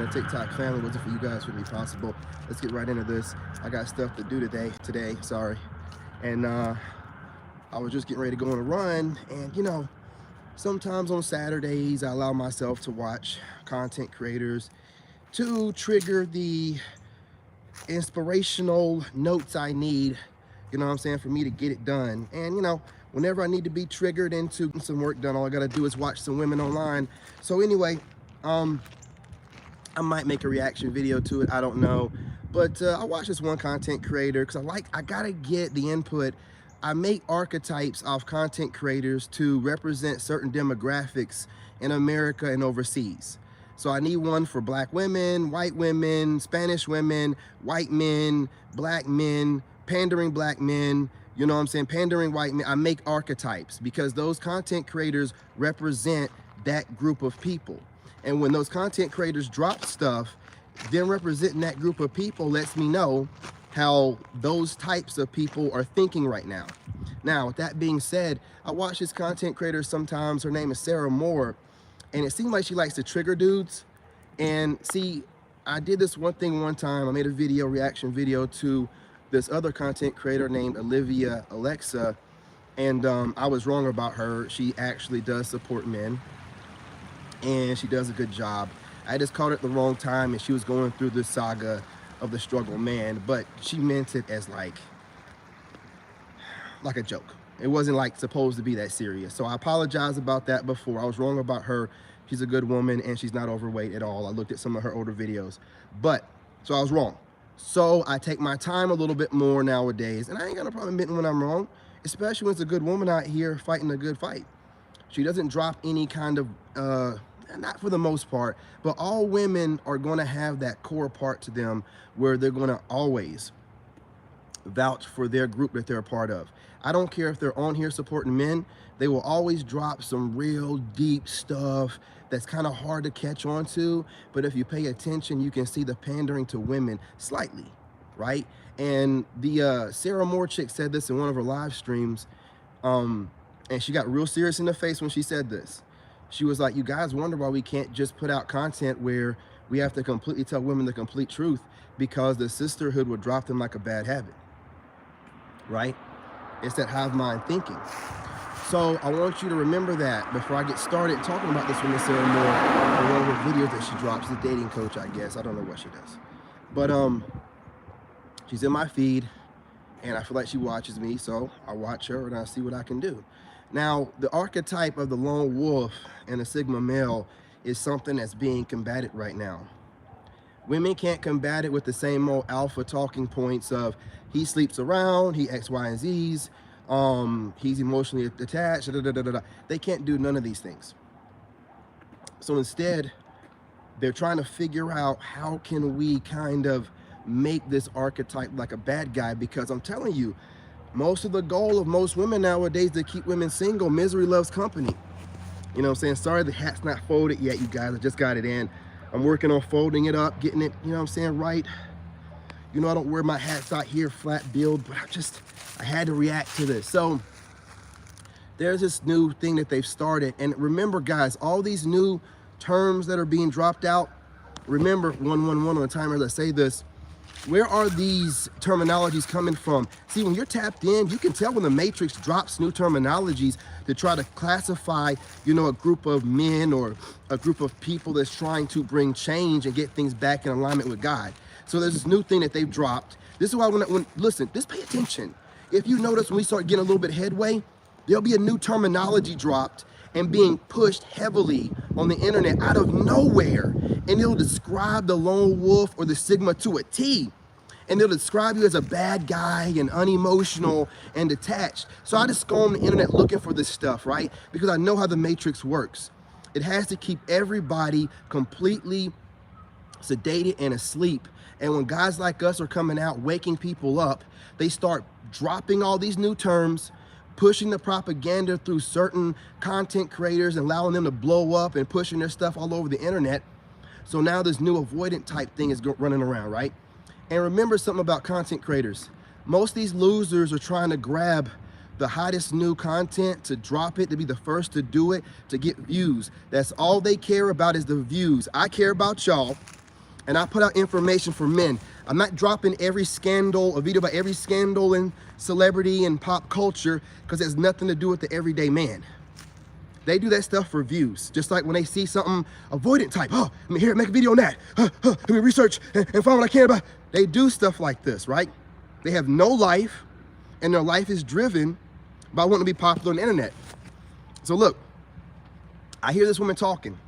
and the TikTok family. Wasn't for you guys, wouldn't be possible. Let's get right into this. I got stuff to do today, sorry. And I was just getting ready to go on a run, and you know, sometimes on Saturdays, I allow myself to watch content creators to trigger the inspirational notes I need, you know what I'm saying, for me to get it done. And you know, whenever I need to be triggered into some work done, all I gotta do is watch some women online. So anyway, I might make a reaction video to it, I don't know. But I watched this one content creator because I gotta get the input. I make archetypes of content creators to represent certain demographics in America and overseas. So I need one for black women, white women, Spanish women, white men, black men, pandering black men, you know what I'm saying, pandering white men. I make archetypes because those content creators represent that group of people. And when those content creators drop stuff, them representing that group of people lets me know how those types of people are thinking right now. Now, with that being said, I watch this content creator sometimes. Her name is Sarah Moore, and it seems like she likes to trigger dudes. And see, I did this one thing one time. I made a video, reaction video to this other content creator named Olivia Alexa, and I was wrong about her. She actually does support men, and she does a good job. I just caught it at the wrong time, and she was going through this saga of the struggle man, but she meant it as like a joke. It wasn't like supposed to be that serious. So I apologize about that before. I was wrong about her. She's a good woman and she's not overweight at all. I looked at some of her older videos, so I was wrong. So I take my time a little bit more nowadays, and I ain't got no problem admitting when I'm wrong, especially when it's a good woman out here fighting a good fight. She doesn't drop any kind of, not for the most part, but all women are gonna have that core part to them where they're gonna always vouch for their group that they're a part of. I don't care if they're on here supporting men, they will always drop some real deep stuff that's kind of hard to catch on to, but if you pay attention, you can see the pandering to women slightly, right? And the Sarah Moore chick said this in one of her live streams, and she got real serious in the face when she said this. She was like, you guys wonder why we can't just put out content where we have to completely tell women the complete truth, because the sisterhood would drop them like a bad habit, right? It's that hive mind thinking. So I want you to remember that before I get started talking about this woman, Sarah Moore, in one of her videos that she drops. She's a dating coach, I guess. I don't know what she does. But she's in my feed, and I feel like she watches me, so I watch her and I see what I can do. Now, the archetype of the lone wolf and the Sigma male is something that's being combated right now. Women can't combat it with the same old alpha talking points of he sleeps around, he X, Y, and Z's, he's emotionally attached, da, da, da, da, da. They can't do none of these things. So instead, they're trying to figure out how can we kind of make this archetype like a bad guy, because I'm telling you, most of the goal of most women nowadays to keep women single, misery loves company. You know what I'm saying? Sorry, the hat's not folded yet, you guys. I just got it in. I'm working on folding it up, getting it, you know what I'm saying, right. You know, I don't wear my hats out here, flat build, but I had to react to this. So there's this new thing that they've started. And remember, guys, all these new terms that are being dropped out, remember, 111 on the timer, let's say this. Where are these terminologies coming from? See, when you're tapped in, you can tell when the Matrix drops new terminologies to try to classify, you know, a group of men or a group of people that's trying to bring change and get things back in alignment with God. So there's this new thing that they've dropped. This is why listen, just pay attention. If you notice when we start getting a little bit headway, there'll be a new terminology dropped and being pushed heavily on the internet out of nowhere. And it'll describe the lone wolf or the Sigma to a T. And they'll describe you as a bad guy and unemotional and detached. So I just go on the internet looking for this stuff, right? Because I know how the Matrix works. It has to keep everybody completely sedated and asleep. And when guys like us are coming out, waking people up, they start dropping all these new terms, pushing the propaganda through certain content creators and allowing them to blow up and pushing their stuff all over the internet. So now this new avoidant type thing is running around, right? And remember something about content creators. Most of these losers are trying to grab the hottest new content, to drop it, to be the first to do it, to get views. That's all they care about is the views. I care about y'all. and I put out information for men. I'm not dropping every scandal, a video about every scandal in celebrity and pop culture, because it has nothing to do with the everyday man. They do that stuff for views. Just like when they see something avoidant type, oh, let me hear it, make a video on that. Let me research and find what I can about. They do stuff like this, right? They have no life, and their life is driven by wanting to be popular on the internet. So look, I hear this woman talking.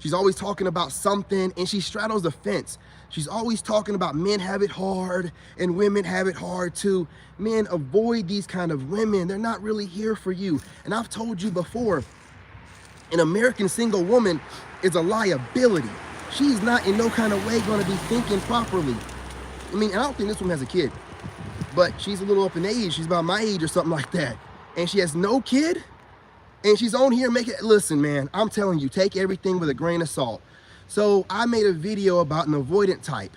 She's always talking about something, and she straddles the fence. She's always talking about men have it hard and women have it hard too. Men, avoid these kind of women. They're not really here for you. And I've told you before, an American single woman is a liability. She's not in no kind of way going to be thinking properly. I mean, I don't think this woman has a kid, but she's a little up in age. She's about my age or something like that. And she has no kid, and she's on here making, listen, man, I'm telling you, take everything with a grain of salt. So I made a video about an avoidant type,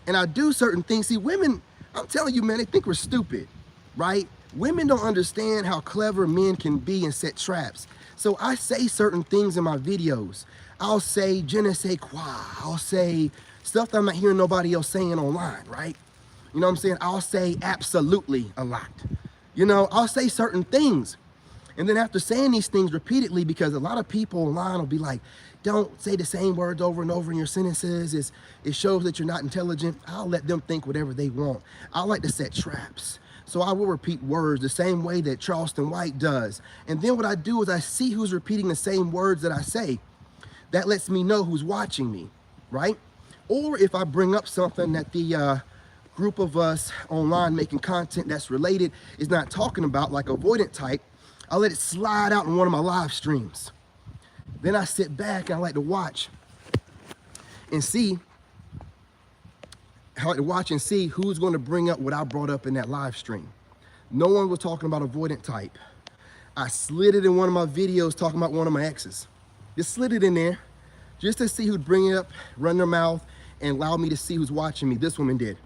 and I do certain things. See, women, I'm telling you, man, they think we're stupid, right? Women don't understand how clever men can be and set traps. So I say certain things in my videos. I'll say je ne sais quoi. I'll say stuff that I'm not hearing nobody else saying online, right? You know what I'm saying? I'll say absolutely a lot. You know, I'll say certain things. And then after saying these things repeatedly, because a lot of people online will be like, don't say the same words over and over in your sentences. It shows that you're not intelligent. I'll let them think whatever they want. I like to set traps. So I will repeat words the same way that Charleston White does. And then what I do is I see who's repeating the same words that I say. That lets me know who's watching me, right? Or if I bring up something that the group of us online making content that's related is not talking about, like avoidant type, I'll let it slide out in one of my live streams. Then I sit back and I like to watch and see. I like to watch and see who's going to bring up what I brought up in that live stream. No one was talking about avoidant type. I slid it in one of my videos talking about one of my exes. Just slid it in there just to see who'd bring it up, run their mouth, and allow me to see who's watching me. This woman did.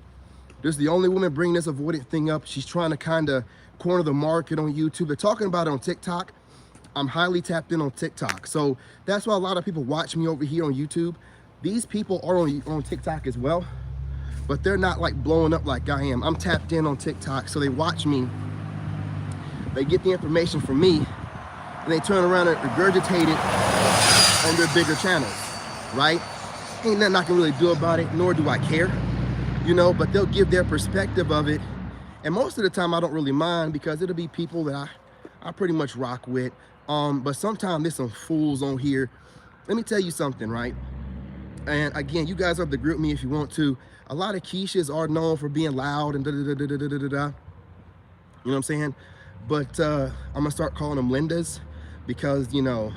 This is the only woman bringing this avoidant thing up. She's trying to kind of corner the market on YouTube. They're talking about it on TikTok. I'm highly tapped in on TikTok. So that's why a lot of people watch me over here on YouTube. These people are on TikTok as well, but they're not like blowing up like I am. I'm tapped in on TikTok, so they watch me. They get the information from me, and they turn around and regurgitate it on their bigger channels, right? Ain't nothing I can really do about it, nor do I care, you know, but they'll give their perspective of it. And most of the time I don't really mind, because it'll be people that I pretty much rock with. But sometimes there's some fools on here. Let me tell you something, right? And again, you guys have to group me if you want to. A lot of Keishas are known for being loud and da-da-da-da-da-da-da-da. You know what I'm saying? But I'm gonna start calling them Lindas, because, you know,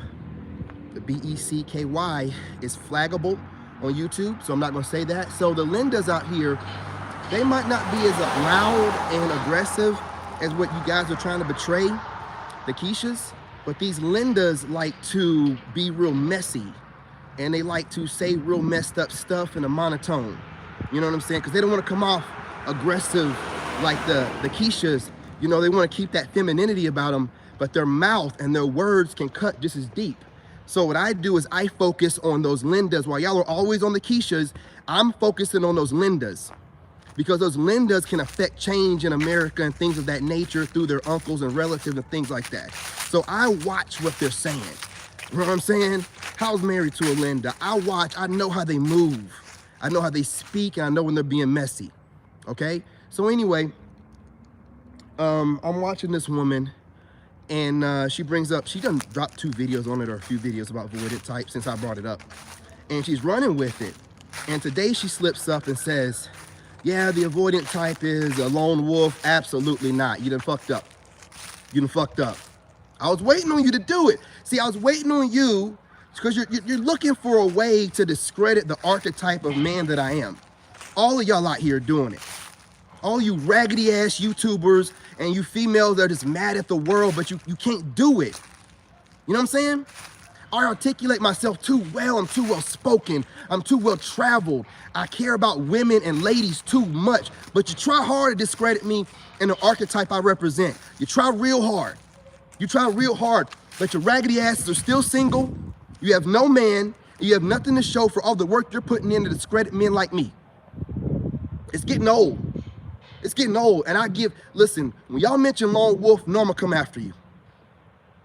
the B-E-C-K-Y is flaggable on YouTube, so I'm not gonna say that. So the Lindas out here, they might not be as loud and aggressive as what you guys are trying to portray, the Keishas, but these Lindas like to be real messy, and they like to say real messed up stuff in a monotone. You know what I'm saying? Because they don't want to come off aggressive like the Keishas. You know, they want to keep that femininity about them, but their mouth and their words can cut just as deep. So what I do is I focus on those Lindas. While y'all are always on the Keishas, I'm focusing on those Lindas, because those Lindas can affect change in America and things of that nature through their uncles and relatives and things like that. So I watch what they're saying. You know what I'm saying? I was married to a Linda. I watch, I know how they move. I know how they speak, and I know when they're being messy, okay? So anyway, I'm watching this woman, and she brings up, she done dropped 2 videos on it, or a few videos about avoidant type since I brought it up. And she's running with it. And today she slips up and says, yeah, the avoidant type is a lone wolf. Absolutely not. You done fucked up. You done fucked up. I was waiting on you to do it. See, I was waiting on you because you're looking for a way to discredit the archetype of man that I am. All of y'all out here doing it. All you raggedy ass YouTubers and you females that are just mad at the world, but you can't do it. You know what I'm saying? I articulate myself too well. I'm too well spoken. I'm too well traveled. I care about women and ladies too much. But you try hard to discredit me and the archetype I represent. You try real hard. You try real hard. But your raggedy asses are still single. You have no man, You have nothing to show for all the work you're putting in to discredit men like me. It's getting old. It's getting old. And listen, when y'all mention lone wolf, Norma come after you.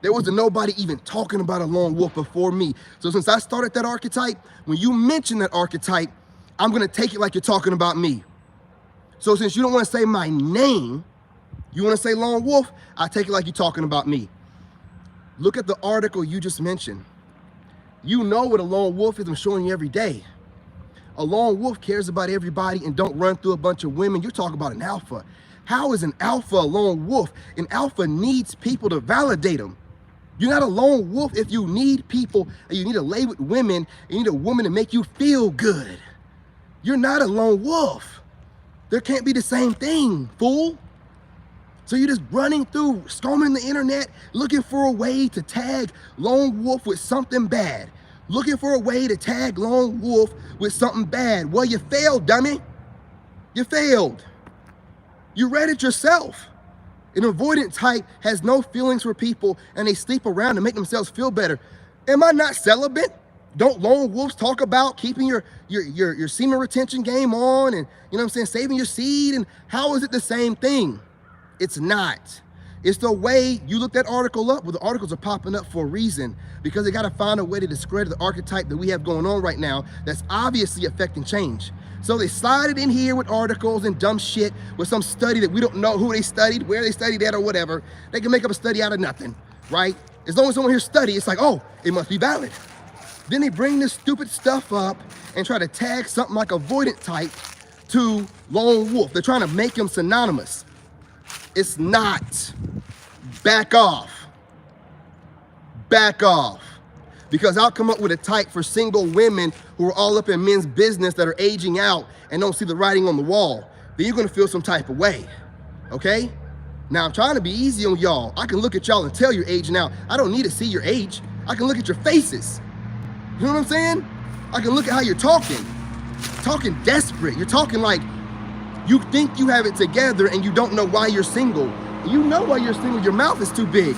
There wasn't nobody even talking about a lone wolf before me. So since I started that archetype, when you mention that archetype, I'm gonna take it like you're talking about me. So since you don't wanna say my name, you wanna say lone wolf, I take it like you're talking about me. Look at the article you just mentioned. You know what a lone wolf is, I'm showing you every day. A lone wolf cares about everybody and don't run through a bunch of women. You're talking about an alpha. How is an alpha a lone wolf? An alpha needs people to validate them. You're not a lone wolf if you need people and you need to lay with women and you need a woman to make you feel good. You're not a lone wolf. There can't be the same thing, fool. So you're just running through, storming the internet, looking for a way to tag lone wolf with something bad. Looking for a way to tag lone wolf with something bad. Well, you failed, dummy. You failed. You read it yourself. An avoidant type has no feelings for people and they sleep around to make themselves feel better. Am I not celibate? Don't lone wolves talk about keeping your semen retention game on and, you know what I'm saying, saving your seed? And how is it the same thing? It's not. It's the way you look that article up. Well, the articles are popping up for a reason because they got to find a way to discredit the archetype that we have going on right now that's obviously affecting change. So they slide it in here with articles and dumb shit with some study that we don't know who they studied, where they studied at or whatever. They can make up a study out of nothing, right? As long as someone here studies, it's like, oh, it must be valid. Then they bring this stupid stuff up and try to tag something like avoidant type to lone wolf. They're trying to make them synonymous. It's not. Back off. Back off. Because I'll come up with a type for single women who are all up in men's business that are aging out and don't see the writing on the wall. Then you're gonna feel some type of way, okay? Now I'm trying to be easy on y'all. I can look at y'all and tell you're aging out. I don't need to see your age. I can look at your faces. You know what I'm saying? I can look at how you're talking. Talking desperate. You're talking like you think you have it together and you don't know why you're single. You know why you're single, your mouth is too big.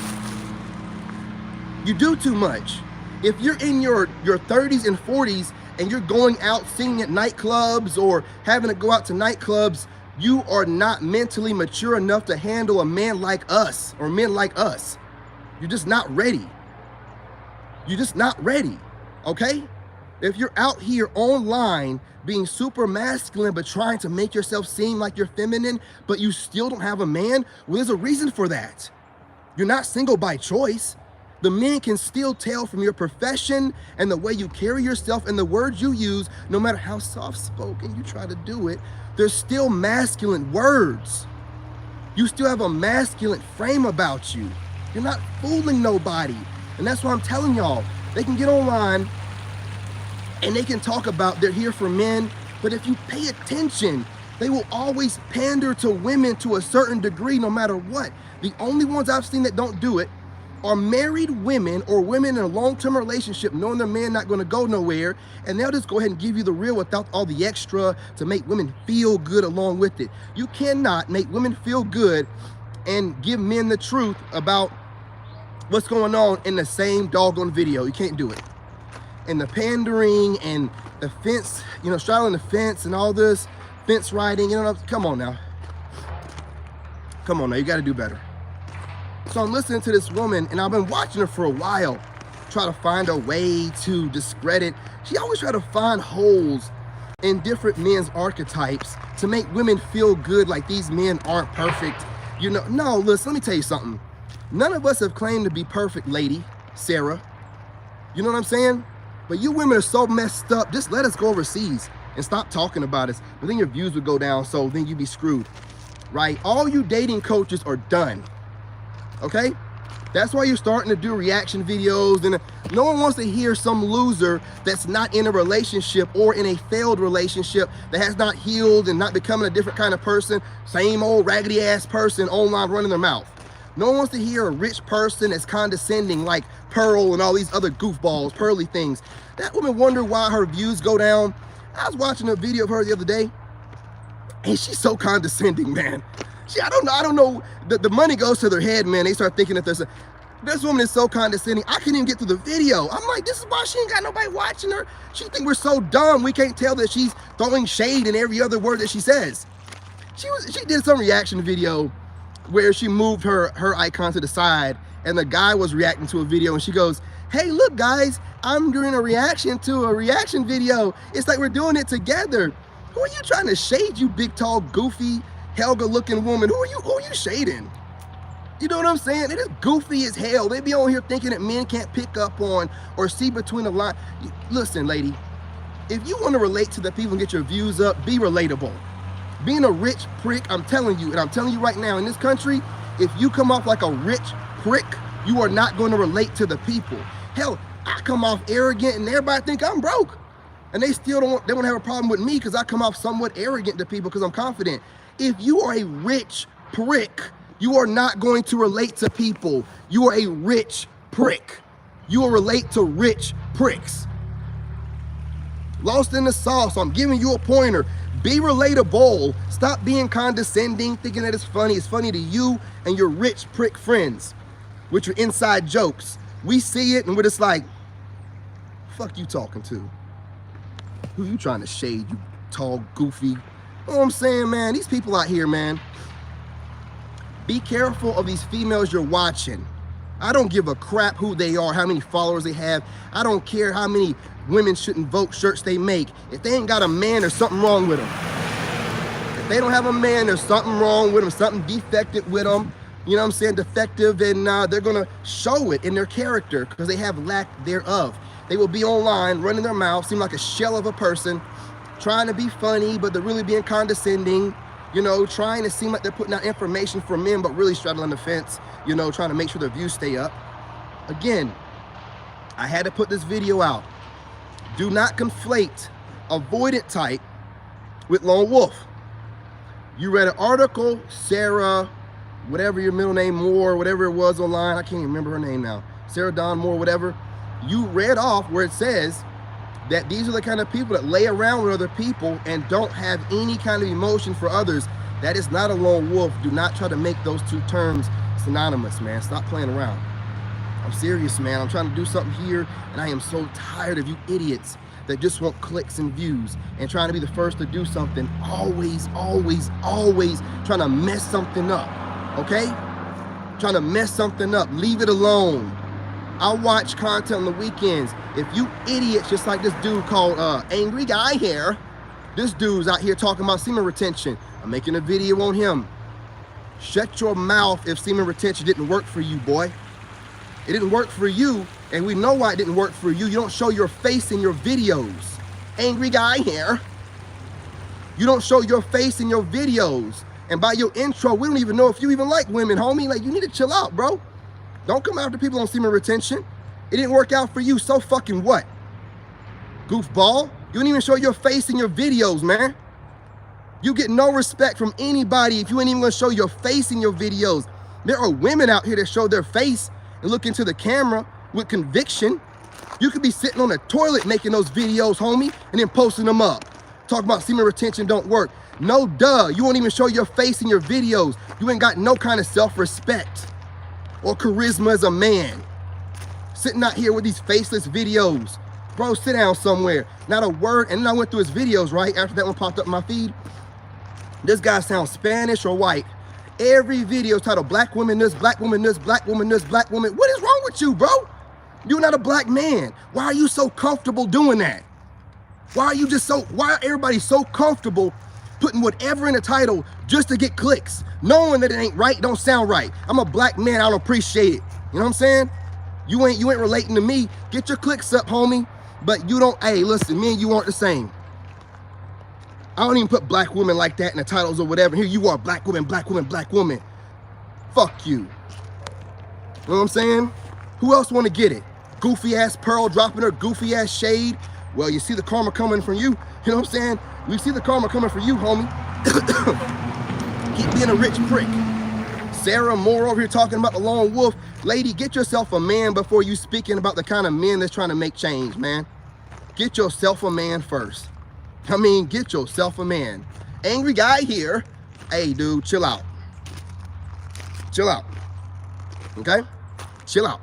You do too much. If you're in your 30s and 40s and you're going out singing at nightclubs or having to go out to nightclubs, you are not mentally mature enough to handle a man like us or men like us. You're just not ready. You're just not ready, okay? If you're out here online being super masculine but trying to make yourself seem like you're feminine, but you still don't have a man, well, there's a reason for that. You're not single by choice. The men can still tell from your profession and the way you carry yourself and the words you use, no matter how soft-spoken you try to do it, there's still masculine words. You still have a masculine frame about you. You're not fooling nobody. And that's why I'm telling y'all, they can get online and they can talk about they're here for men, but if you pay attention, they will always pander to women to a certain degree no matter what. The only ones I've seen that don't do it are married women or women in a long-term relationship knowing their man not going to go nowhere, and they'll just go ahead and give you the real without all the extra to make women feel good along with it. You cannot make women feel good and give men the truth about what's going on in the same doggone video. You can't do it. And the pandering and the fence, you know, straddling the fence and all this fence riding, you know, come on now. Come on now, you got to do better. So I'm listening to this woman and I've been watching her for a while, try to find a way to discredit. She always try to find holes in different men's archetypes to make women feel good like these men aren't perfect. You know, no, listen, let me tell you something. None of us have claimed to be perfect, lady, Sarah. You know what I'm saying? But you women are so messed up, just let us go overseas and stop talking about us. But then your views would go down, so then you'd be screwed, right? All you dating coaches are done. Okay? That's why you're starting to do reaction videos, and no one wants to hear some loser that's not in a relationship or in a failed relationship that has not healed and not becoming a different kind of person, same old raggedy ass person online running their mouth. No one wants to hear a rich person that's condescending like Pearl and all these other goofballs, pearly things. That woman wonder why her views go down. I was watching a video of her the other day, and she's so condescending, man. I don't know. The money goes to their head, man. They start thinking that This woman is so condescending. I couldn't even get through the video. I'm like, this is why she ain't got nobody watching her. She think we're so dumb. We can't tell that she's throwing shade in every other word that she says. She did some reaction video where she moved her icon to the side and the guy was reacting to a video and she goes, hey, look guys, I'm doing a reaction to a reaction video. It's like we're doing it together. Who are you trying to shade, you big, tall, goofy, Helga looking woman? Who are you shading? You know what I'm saying? It is goofy as hell. They be on here thinking that men can't pick up on or see between the lines. Listen, lady, if you want to relate to the people and get your views up, be relatable. Being a rich prick, I'm telling you, and I'm telling you right now, in this country, if you come off like a rich prick, you are not going to relate to the people. Hell, I come off arrogant and everybody think I'm broke. And they still don't have a problem with me because I come off somewhat arrogant to people because I'm confident. If you are a rich prick, you are not going to relate to people. You are a rich prick. You will relate to rich pricks. Lost in the sauce, I'm giving you a pointer. Be relatable. Stop being condescending, thinking that it's funny. It's funny to you and your rich prick friends with your inside jokes. We see it and we're just like, fuck you talking to? Who you trying to shade, you tall, goofy? You know what I'm saying, man? These people out here, man. Be careful of these females you're watching. I don't give a crap who they are, how many followers they have. I don't care how many women shouldn't vote shirts they make. If they ain't got a man, there's something wrong with them. If they don't have a man, there's something wrong with them, something defective with them. You know what I'm saying? Defective, and they're gonna show it in their character because they have lack thereof. They will be online, running their mouth, seem like a shell of a person, trying to be funny, but they're really being condescending. You know, trying to seem like they're putting out information for men, but really straddling the fence, you know, trying to make sure their views stay up. Again, I had to put this video out. Do not conflate avoidant type with lone wolf. You read an article, Sarah, whatever your middle name, Moore, whatever it was online, I can't even remember her name now, Sarah Dawn Moore, whatever. You read off where it says that these are the kind of people that lay around with other people and don't have any kind of emotion for others. That is not a lone wolf. Do not try to make those two terms synonymous, man. Stop playing around. I'm serious, man. I'm trying to do something here, and I am so tired of you idiots that just want clicks and views and trying to be the first to do something. Always, always, always trying to mess something up, okay? Trying to mess something up. Leave it alone. I watch content on the weekends. If you idiots, just like this dude called Angry Guy here, this dude's out here talking about semen retention. I'm making a video on him. Shut your mouth if semen retention didn't work for you, boy. It didn't work for you, and we know why it didn't work for you. You don't show your face in your videos. Angry Guy here. You don't show your face in your videos. And by your intro, we don't even know if you even like women, homie. Like, you need to chill out, bro. Don't come after people on semen retention. It didn't work out for you, so fucking what? Goofball. You don't even show your face in your videos, man. You get no respect from anybody if you ain't even gonna show your face in your videos. There are women out here that show their face and look into the camera with conviction. You could be sitting on a toilet making those videos, homie, and then posting them up. Talk about semen retention don't work. No, duh. You won't even show your face in your videos. You ain't got no kind of self-respect or charisma as a man. Sitting out here with these faceless videos. Bro, sit down somewhere. Not a word. And then I went through his videos, right? After that one popped up in my feed. This guy sounds Spanish or white. Every video is titled Black Woman This, Black Woman This, Black Woman This, Black Woman. What is wrong with you, bro? You're not a black man. Why are you so comfortable doing that? Why are everybody so comfortable putting whatever in the title just to get clicks, knowing that it ain't right, don't sound right? I'm a black man, I don't appreciate it. You know what I'm saying? You ain't relating to me. Get your clicks up, homie. But you don't, hey, listen, me and you aren't the same. I don't even put black women like that in the titles or whatever. Here you are, black woman, black woman, black woman. Fuck you. You know what I'm saying? Who else want to get it? Goofy ass Pearl dropping her goofy ass shade. Well, you see the karma coming from you. You know what I'm saying? We see the karma coming for you, homie. Keep being a rich prick. Sarah Moore over here talking about the lone wolf. Lady, get yourself a man before you speaking about the kind of men that's trying to make change, man. Get yourself a man first. I mean, get yourself a man. Angry Guy here. Hey, dude, chill out. Chill out. Okay? Chill out.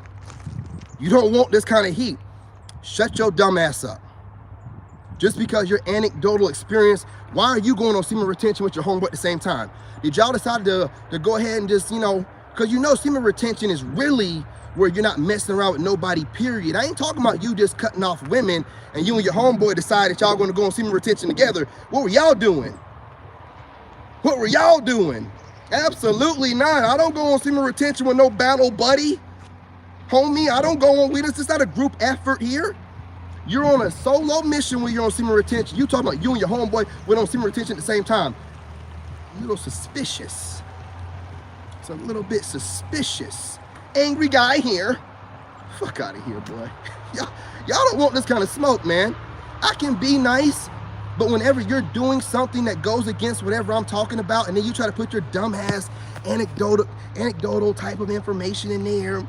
You don't want this kind of heat. Shut your dumb ass up. Just because your anecdotal experience, why are you going on semen retention with your homeboy at the same time? Did y'all decide to go ahead and just, because semen retention is really where you're not messing around with nobody, period. I ain't talking about you just cutting off women and you and your homeboy decide that y'all going to go on semen retention together. What were y'all doing? What were y'all doing? Absolutely not. I don't go on semen retention with no battle buddy. Homie, I don't go on with us. It's not a group effort here. You're on a solo mission when you're on semen retention. You talking about you and your homeboy went on semen retention at the same time. A little suspicious. It's a little bit suspicious. Angry guy here. Fuck out of here, boy. Y'all don't want this kind of smoke, man. I can be nice, but whenever you're doing something that goes against whatever I'm talking about, and then you try to put your dumbass anecdotal type of information in there,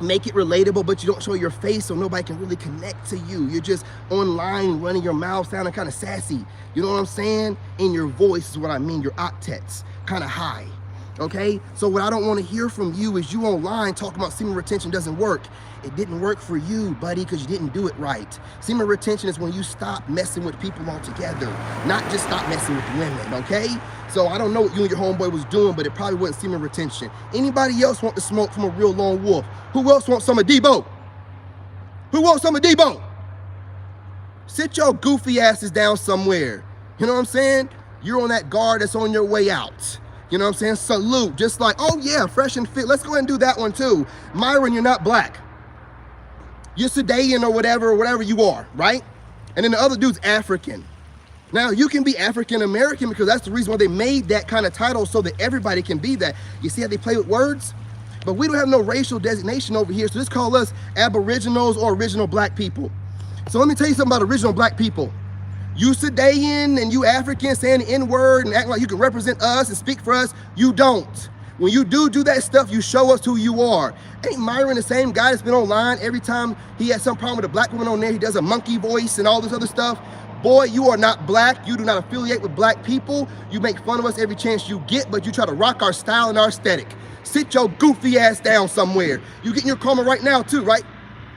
make it relatable, but you don't show your face so nobody can really connect to you. You're just online running your mouth, sounding kind of sassy. You know what I'm saying? In your voice is what I mean, your octets, kind of high. Okay? So what I don't want to hear from you is you online talking about semen retention doesn't work. It didn't work for you, buddy, because you didn't do it right. Semen retention is when you stop messing with people altogether, not just stop messing with women, okay? So I don't know what you and your homeboy was doing, but it probably wasn't semen retention. Anybody else want the smoke from a real lone wolf? Who else wants some of Debo? Who wants some of Debo? Sit your goofy asses down somewhere. You know what I'm saying? You're on that guard that's on your way out. You know what I'm saying? Salute. Just like, oh yeah, fresh and fit. Let's go ahead and do that one too. Myron, you're not black. You're Sudan or whatever you are, right? And then the other dude's African. Now, you can be African-American because that's the reason why they made that kind of title, so that everybody can be that. You see how they play with words? But we don't have no racial designation over here, so just call us aboriginals or original black people. So let me tell you something about original black people. You Sudan and you African saying the N-word and acting like you can represent us and speak for us, you don't. When you do that stuff, you show us who you are. Ain't Myron the same guy that's been online every time he has some problem with a black woman on there, he does a monkey voice and all this other stuff? Boy, you are not black. You do not affiliate with black people. You make fun of us every chance you get, but you try to rock our style and our aesthetic. Sit your goofy ass down somewhere. You getting your karma right now too, right?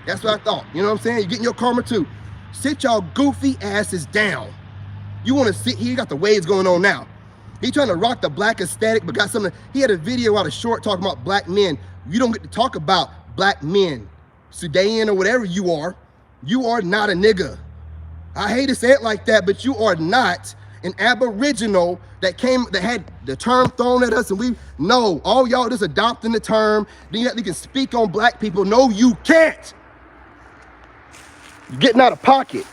That's what I thought. You know what I'm saying? You're getting your karma too. Sit your goofy asses down. You want to sit here, you got the waves going on now. He trying to rock the black aesthetic, but got something. He had a video out of short talking about black men. You don't get to talk about black men. Sudan or whatever you are not a nigga. I hate to say it like that, but you are not an aboriginal that had the term thrown at us, and we know all y'all just adopting the term. Then you can speak on black people. No, you can't. You're getting out of pocket.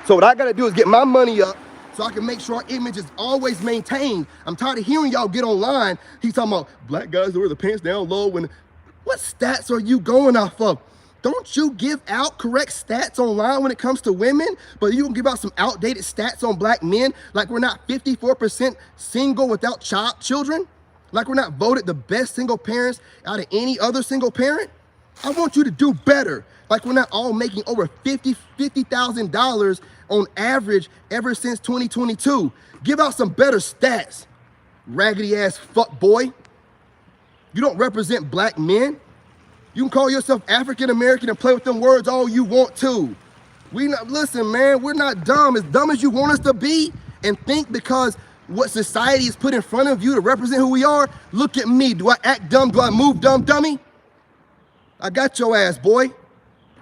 So what I gotta do is get my money up so I can make sure our image is always maintained. I'm tired of hearing y'all get online. He's talking about black guys that wear the pants down low. What stats are you going off of? Don't you give out correct stats online when it comes to women, but you can give out some outdated stats on black men, like we're not 54% single without children, like we're not voted the best single parents out of any other single parent? I want you to do better. Like we're not all making over $50,000 on average ever since 2022. Give out some better stats, raggedy ass fuck boy. You don't represent black men. You can call yourself African American and play with them words all you want to. Listen, man, we're not dumb as you want us to be and think because what society has put in front of you to represent who we are. Look at me. Do I act dumb? Do I move dumb, dummy? I got your ass, boy.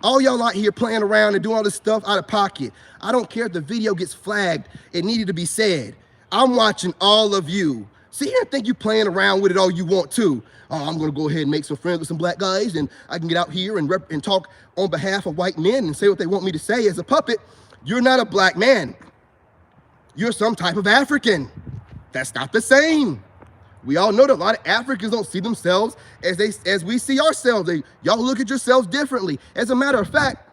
All y'all out here playing around and doing all this stuff out of pocket. I don't care if the video gets flagged. It needed to be said. I'm watching all of you. See here and think you playing around with it all you want to. Oh, I'm gonna go ahead and make some friends with some black guys and I can get out here and talk on behalf of white men and say what they want me to say as a puppet. You're not a black man. You're some type of African. That's not the same. We all know that a lot of Africans don't see themselves as we see ourselves. Y'all look at yourselves differently. As a matter of fact,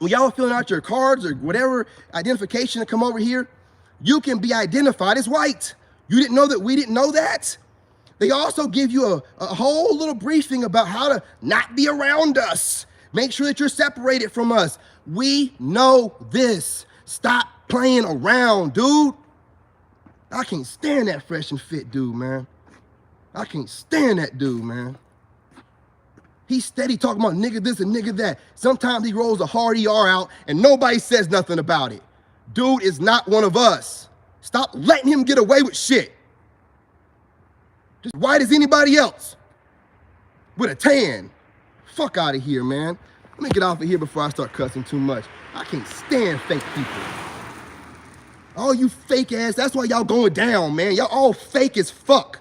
when y'all are filling out your cards or whatever identification to come over here, you can be identified as white. You didn't know that we didn't know that? They also give you a whole little briefing about how to not be around us. Make sure that you're separated from us. We know this. Stop playing around, dude. I can't stand that fresh and fit dude, man. I can't stand that dude, man. He's steady talking about nigga this and nigga that. Sometimes he rolls a hard ER out and nobody says nothing about it. Dude is not one of us. Stop letting him get away with shit. Just white as anybody else. With a tan. Fuck out of here, man. Let me get off of here before I start cussing too much. I can't stand fake people. All you fake ass, that's why y'all going down, man. Y'all all fake as fuck.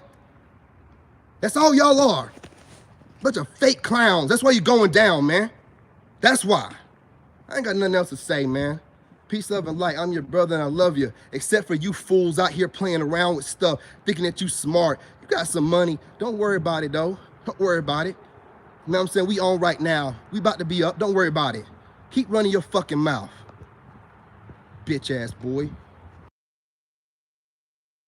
That's all y'all are. Bunch of fake clowns. That's why you're going down, man. That's why. I ain't got nothing else to say, man. Peace, love, and light. I'm your brother and I love you. Except for you fools out here playing around with stuff, thinking that you smart. You got some money. Don't worry about it, though. Don't worry about it. You know what I'm saying? We on right now. We about to be up. Don't worry about it. Keep running your fucking mouth. Bitch ass boy.